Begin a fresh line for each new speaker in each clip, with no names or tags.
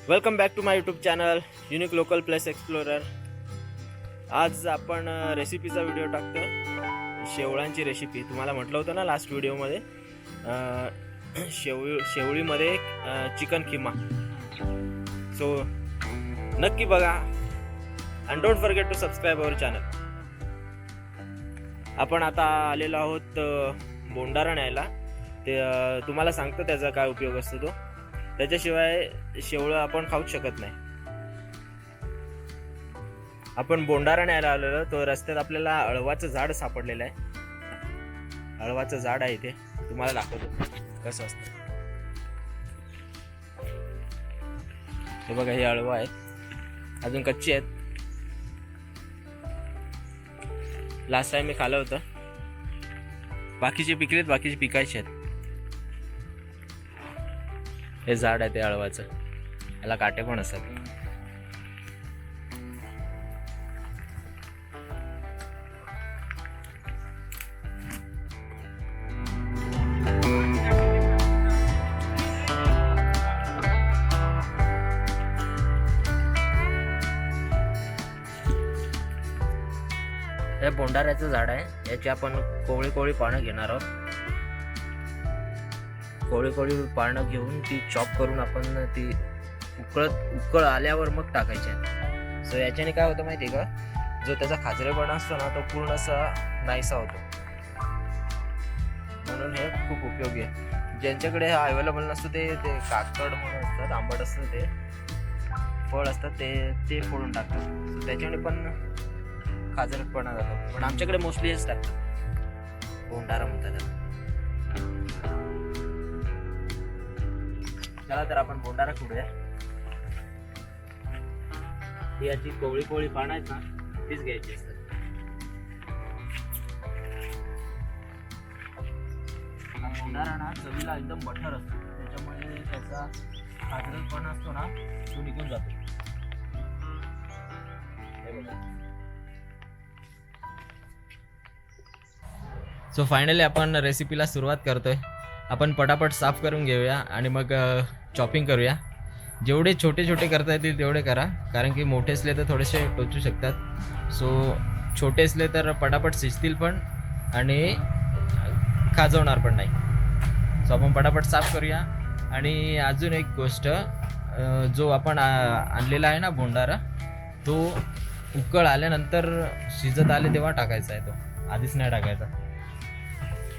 Welcome back to my YouTube channel unique local place explorer. आज आपण रेसिपीचा video टाकतो. शेवळांची recipe तुम्हाला म्हटलं होतं ना लास्ट व्हिडिओमध्ये. शेवळीमध्ये चिकन खिमा. सो नक्की बघा and don't forget to subscribe our channel. आपण आता आलेलो आहोत बोंडारा न्यायला. ते तुम्हाला सांगतो त्याचा काय उपयोग असतो तो. त्याच्याशिवाय शेवळं आपण खाऊच शकत नाही. आपण बोंडारा न्यायला आलेलो. तो रस्त्यात आपल्याला अळवाचं झाड सापडलेलं आहे. अळवाचं झाड आहे ते तुम्हाला दाखवतो कसं असतं. हे बघा, हे अळवा आहेत, अजून कच्ची आहेत. लास्ट टाइम मी खाल्लं होतं. बाकीचे पिकलेत, बाकीचे पिकायचे आहेत. हे झाड आहे ते अळवाचं, याला काटे पण असतात. हे बोंडाऱ्याचं झाड आहे. याची आपण कोवळी कोवळी पानं घेणार आहोत. कोळी कोळी पानं घेऊन ती चॉप करून आपण ती उकळ आल्यावर मग टाकायची आहे. सो याच्याने काय होतं माहिती आहे का, जो त्याचा खाजरेपणा असतो ना तो पूर्ण असा नाहीसा होतो. म्हणून हे खूप उपयोगी आहे. ज्यांच्याकडे हा अवेलेबल नसतो ते काकड म्हणून असतात, आंबट असतं ते फळ असतात, ते फोडून टाकतात. सो त्याच्याने पण खाजरटपणा जातो. पण आमच्याकडे मोस्टली हेच टाकतात, बोंडारा म्हणतात. चला तर आपण बोंडारा खुडूया. ही याची कोवळी कोवळी पानं आहेत ना, तीच घ्यायची असतात. हा बोंडारा ना चवीला एकदम बटर असतो, त्याच्यामुळे त्याचा खाजरटपणा असतो ना तो निघून जातो. सो फायनली आपण रेसिपीला सुरुवात करतोय. आपण पटापट साफ करून घेऊया आणि मग चॉपिंग करूया. जेवढे छोटे छोटे करता येतील तेवढे करा, कारण की मोठे असले तर थोडेसे टोचू शकतात. सो छोटे असले तर पटापट शिजतील पण आणि खाजवणार पण नाही. सो आपण पटापट साफ करूया. आणि अजून एक गोष्ट, जो आपण आणलेला आहे ना बोंडारा, तो उकळ आल्यानंतर शिजत आले तेव्हा टाकायचा आहे, तो आधीच नाही टाकायचा.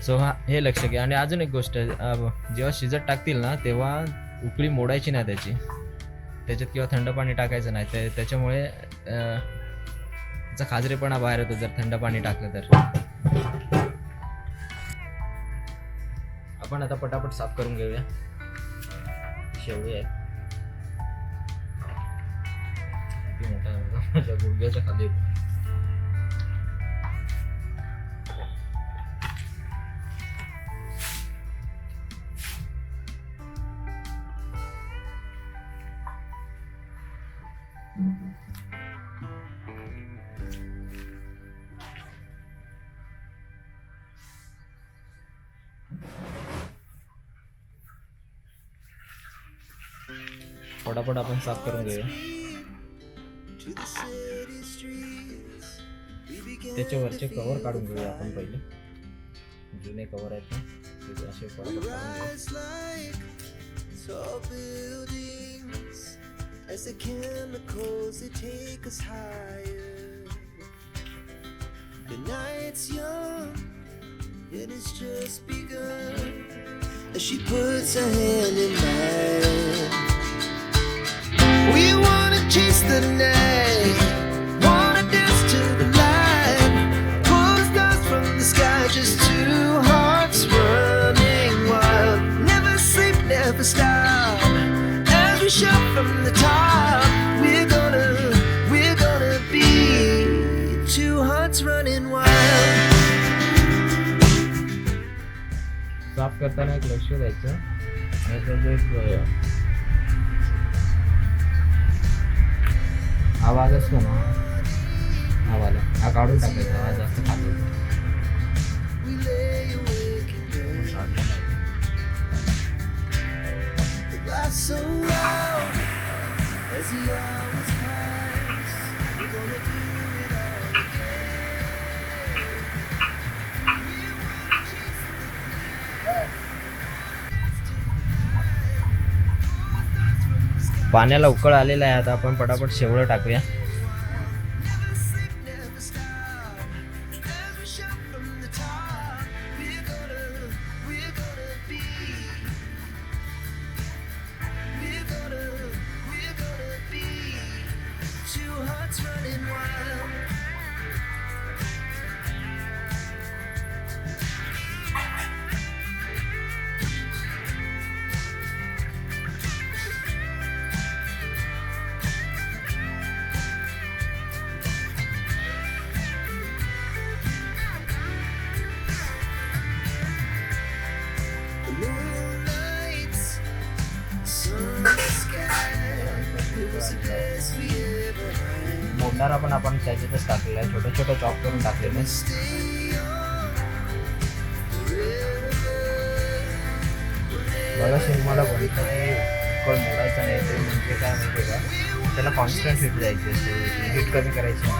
सो हे लक्ष घ्या. आणि अजून एक गोष्ट, जेव्हा शिजत टाकतील ना तेव्हा उकळी मोडायची नाही त्याच्यात किंवा थंड पाणी टाकायचं नाही. त्याच्यामुळे त्याचा खाजरेपणा बाहेर येतो जर थंड पाणी टाकलं तर. आपण आता पटापट साफ करून घेऊया. शेवळी आहे मोठ्या गुडघ्याच्या खाली. पटापट आपण साफ करून घेऊया. त्याच्यावरचे कव्हर काढून घेऊया आपण पहिले. जुने कव्हर आहेत ना ते असे पटापट
She puts her hand in mine. We wanna chase the night, wanna dance to the light, pull the stars from the sky, just two hearts running wild. Never sleep, never stop, as we shout from the top. We're gonna be two hearts running wild.
साफ करताना एक लक्ष द्यायचं, जो एक आवाज असतो ना, आवाज हा काढून टाकायचा. आवाज जास्त खातो.
So loud, as the hours pass, we're gonna do it all
पाण्याला उकळ आलेला आहे. आता आपण पटापट शेवळं टाकूया. मोटारा पण आपण त्याच्यातच टाकलेला आहे. छोटं छोटं चॉप करून टाकलेलं आहे. बघा मला बघितलं की उकळ मोडायचं नाही. ते म्हणजे काय माहिती का, त्याला कॉन्स्टंट हिट द्यायची असते, हिट कमी करायची.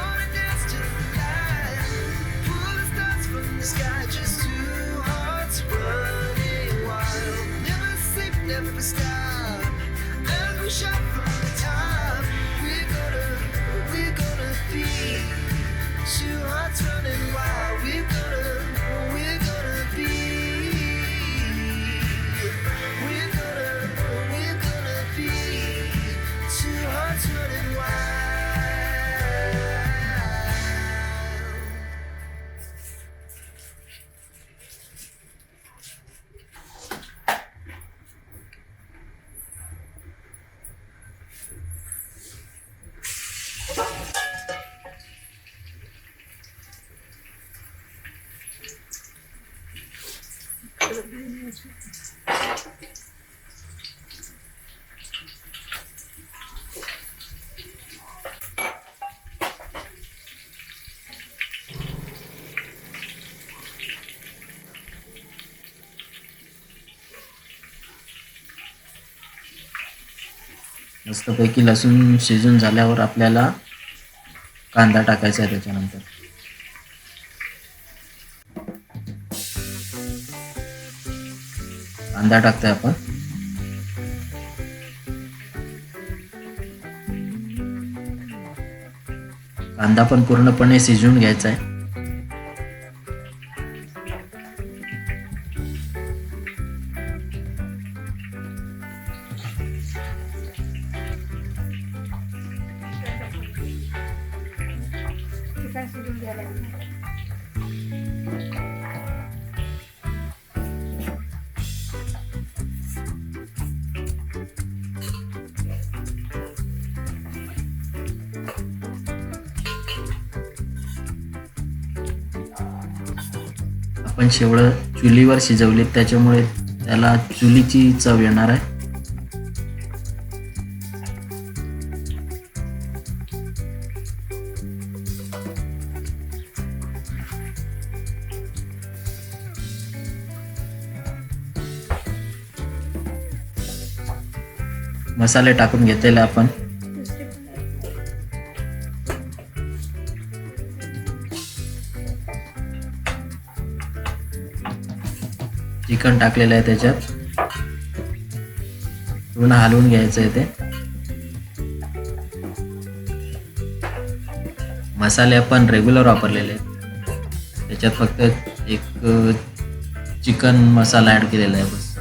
मस्तपैकी लसूण शिजून झाल्यावर आपल्याला कांदा टाकायचा आहे. त्याच्यानंतर कांदा टाकतोय आपण. कांदा पण पूर्णपणे शिजवून घ्यायचा आहे. आपण शेवळं चुलीवर शिजवले, त्याच्यामुळे त्याला चुलीची चव येणार आहे. मसाले टाकून घेतलेले आपण. चिकन टाकलेलं आहे त्याच्यात. पूर्ण हलवून घ्यायचं आहे ते. मसाले आपण रेग्युलर वापरलेले आहेत. त्याच्यात फक्त एक चिकन मसाला ऍड केलेला आहे बस.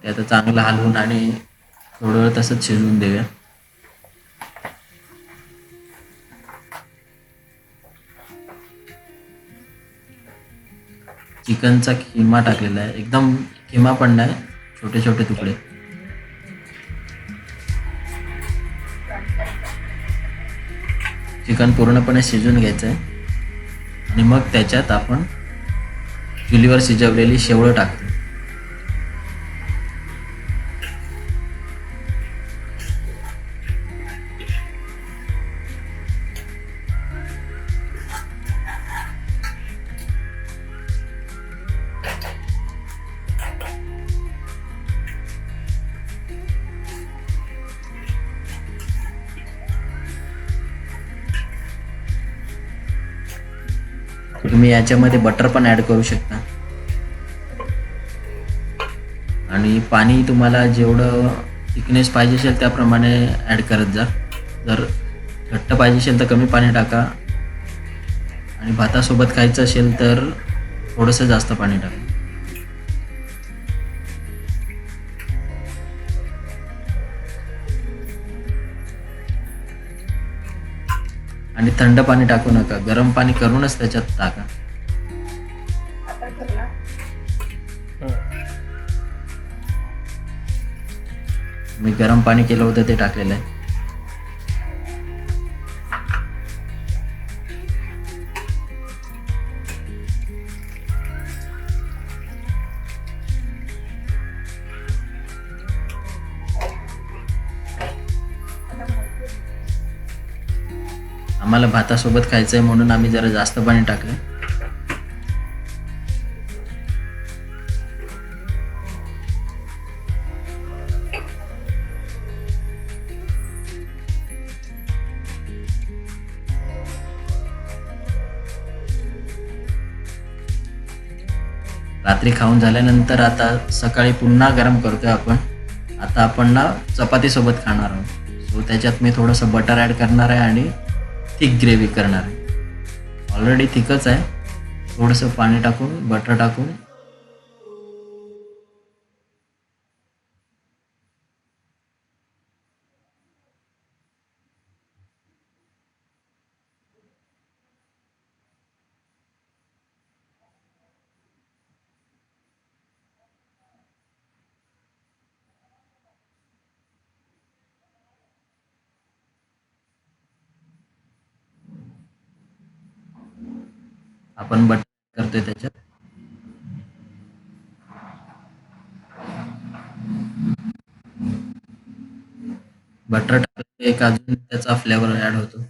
ते आता चांगलं हलवून आणि थोडं वेळ तसंच शिजवून देऊया. चिकनचा खिमा टाकलेला आहे. एकदम खिमा पण नाही, छोटे छोटे तुकडे. चिकन पूर्णपणे शिजून घ्यायचं आहे आणि मग त्याच्यात आपण चुलीवर शिजवलेली शेवळं टाकतो. तुम्ही याच्यामध्ये बटर पण ॲड करू शकता. आणि पाणी तुम्हाला जेवढं थिकनेस पाहिजे असेल त्याप्रमाणे ॲड करत जा. जर घट्ट पाहिजे असेल तर कमी पाणी टाका आणि भातासोबत खायचं असेल तर थोडंसं जास्त पाणी टाका. आणि थंड पाणी टाकू नका, गरम पाणी करूनच त्याच्यात टाका. मी गरम पाणी केलं होतं ते टाकलेलं आहे. आम्हाला भातासोबत खायचं आहे म्हणून आम्ही जरा जास्त पाणी टाकलं. रात्री खाऊन झाल्यानंतर आता सकाळी पुन्हा गरम करतोय आपण. आता आपण ना चपातीसोबत खाणार आहोत. सो त्याच्यात मी थोडंसं बटर ॲड करणार आहे आणि थिक ग्रेव्ही करणार आहे. ऑलरेडी थिकच आहे. थोडंसं पाणी टाकून बटर टाकून आपण बटर करतोय त्याच्यात. बटर टाकलं एक अजून त्याचा फ्लेवर ॲड होतो.